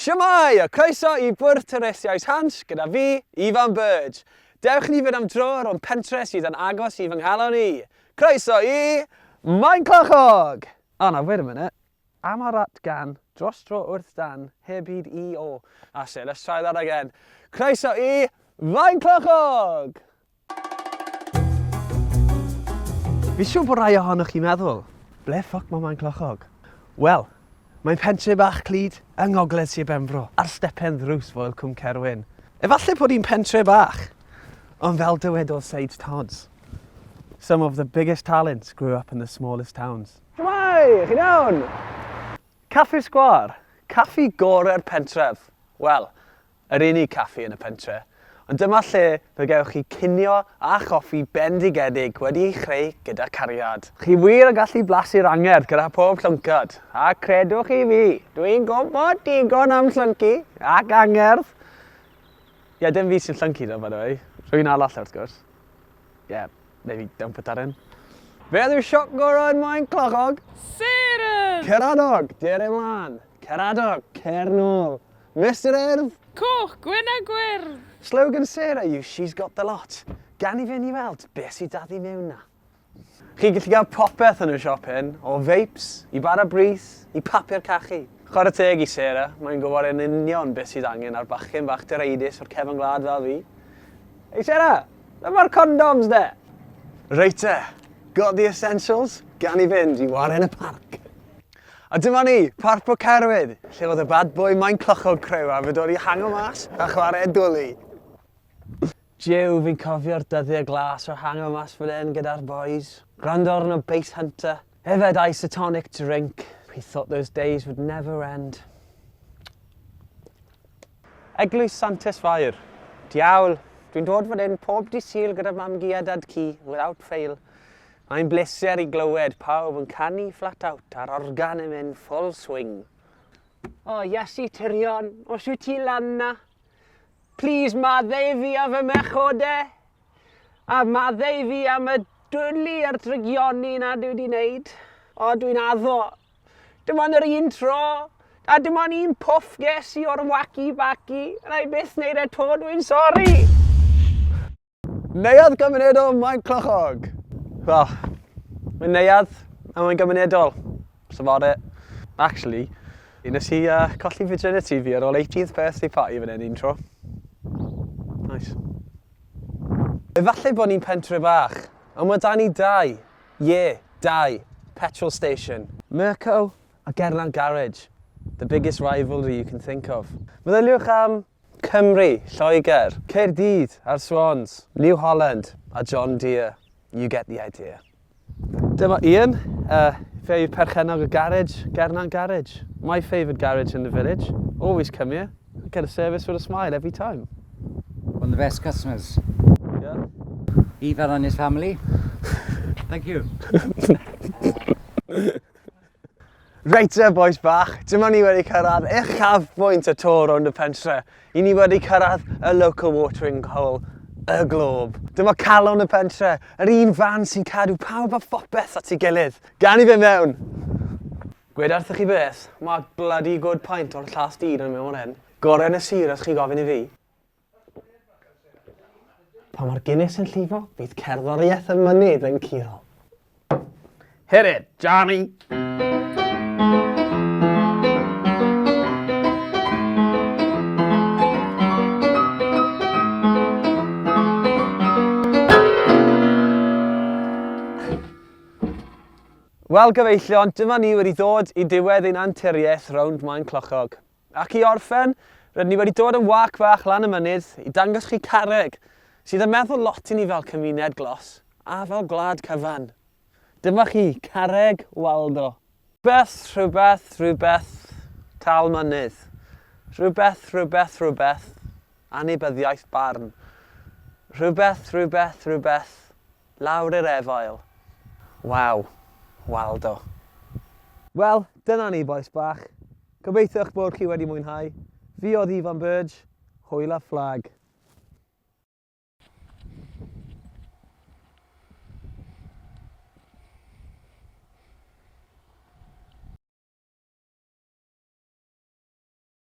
Shwmai, a croeso I Bwrdd Twristiaeth Hansh gyda fi, Ifan Burge. Dewch ni fynd am dro rhwng pentre sydd yn agos I fy nghalon I. Croeso I Maenclochog! Oh no, wait a minute. Am ar at gan, dros dro wrth dan, heb hyd I o. That's it, let's try that again. Croeso I Maenclochog! Fi siŵr bod rai ohonoch chi'n meddwl, ble ffoc mae Maenclochog? Wel, mae'n pentre bach clyd yng ngogledd Sir Benfro, ar stepen ddrws foel Cwm Cerwyn. Efallai bod hi'n pentre bach, ond fel dywedodd Sage Tods. Some of the biggest talents grew up in the smallest towns. Shwmai, chi'n iawn? Caffi sgwar, caffi gorau'r pentref. Wel, yr unig caffi yn y pentre. Ond dyma lle fe gewch chi cinio a choffi bendigedig wedi'i chreu gyda cariad. Chi wir yn gallu blasu'r angerdd gyda pob llwncad. A credwch I fi, dwi'n gwybod digon am llyncu ac angerdd. Ie, dim fi sy'n llyncu by the way. Rwy'n arall wrth gwrs. Ie, maybe don't put that in. Fe ydw'r sioc gorau yn Maenclochog? Sy'n! Ceradog, der ymlaen. Ceradog, cer nôl. Mr Erdd? Coch, gwyn a gwyrdd! Slogan Sarah yw She's Got The Lot. Gan I fynd I weld beth sydd daddi mewn na. Chi gallu gael popeth yn y siop hyn, o vapes, I bara brith, I papur cachu. Chwarae teg I Sarah, mae'n gwybod yn union beth sydd angen ar bachgen bach dyreidus o'r cefn gwlad fel fi. Hey Sarah, dyma'r condoms de. Reit te, got the essentials, gan I fynd I waren y parc. A dyma ni, Parc Bwrdd Cerwyn, lle oedd y bad boy Maenclochog crew a fe dod I hango mas a chwarae dwli. Jiw, fi'n cofio'r dyddiau glas o hango mas fan hyn gyda'r boys. Gwrando arno Bass Hunter. Hefyd isotonic drink. We thought those days would never end. Eglwys Santes Fair. Diawl, dwi'n dod fan hyn pob dydd Sul gyda mam gi a dad ci, without fail. Mae'n bleser I glywed pawb yn canu flat out a'r organ yn mynd full swing. O, Iesu Tirion, os wyt ti lan na? Please maddau fi a fy mechode. A maddau fi am y dwli a'r trygioni na dwi wedi wneud. O, dwi'n addo. Dim ond yr un tro. A dim ond un pwff ges I o'r waci-baci. A I byth wneud eto, dwi'n sori. Neuadd gymunedol Maenclochog. Wel, mae'n neuadd a mae'n gymunedol. So about it. Actually, nes I colli virginity fi ar ôl 18th birthday party fan hyn un tro. Nice. Efallai bod ni'n pentre bach, ond mae da ni ddau. Ddau. Petrol station. Mirco a Gerlan Garage. The biggest rivalry you can think of. Meddyliwch am Cymru, Lloegr, Caerdydd a'r Swans, New Holland a John Deere. You get the idea. Dyma Ian, fe yw perchennog y garage, Gerlan Garage. My favourite garage in the village. Always come here. Get a service with a smile every time. One of the best customers. Yeah. Ifan and his family. Thank you. Reit te, boys bach. Dyma ni wedi cyrraedd uchafbwynt y tor rownd y pentre. I ni wedi cyrraedd y local watering hole. Y glob. Dyma calon y pentre, yr un fan sy'n cadw pawb a phopeth at ei gilydd. Gan I fe mewn. Gwed wrthych chi beth, mae bloody good pint o'r llas dyn yn mewn hyn. Gorau yn y sir os chi gofyn I fi. Pan mae'r Guinness yn llifo, bydd cerddoriaeth y mynydd yn curo. Hit it, Johnny! Wel gyfeillion, dyma ni wedi dod I diwedd ein anturiaeth rownd Maenclochog. Ac I orffen, rydyn ni wedi dod yn wac bach lan y mynydd I dangos chi carreg, sydd yn meddwl lot I ni fel cymuned glos, a fel gwlad cyfan. Dyma chi, carreg Waldo. Rhywbeth, tal mynydd. Rhywbeth, anibyddiaeth barn. Rhywbeth, lawr i'r efail. Waw. Waldo. Wel, dyna ni boes bach. Gobeithio'ch bod chi wedi mwynhau. Fi oedd Ifan Burge. Hwyl a fflag.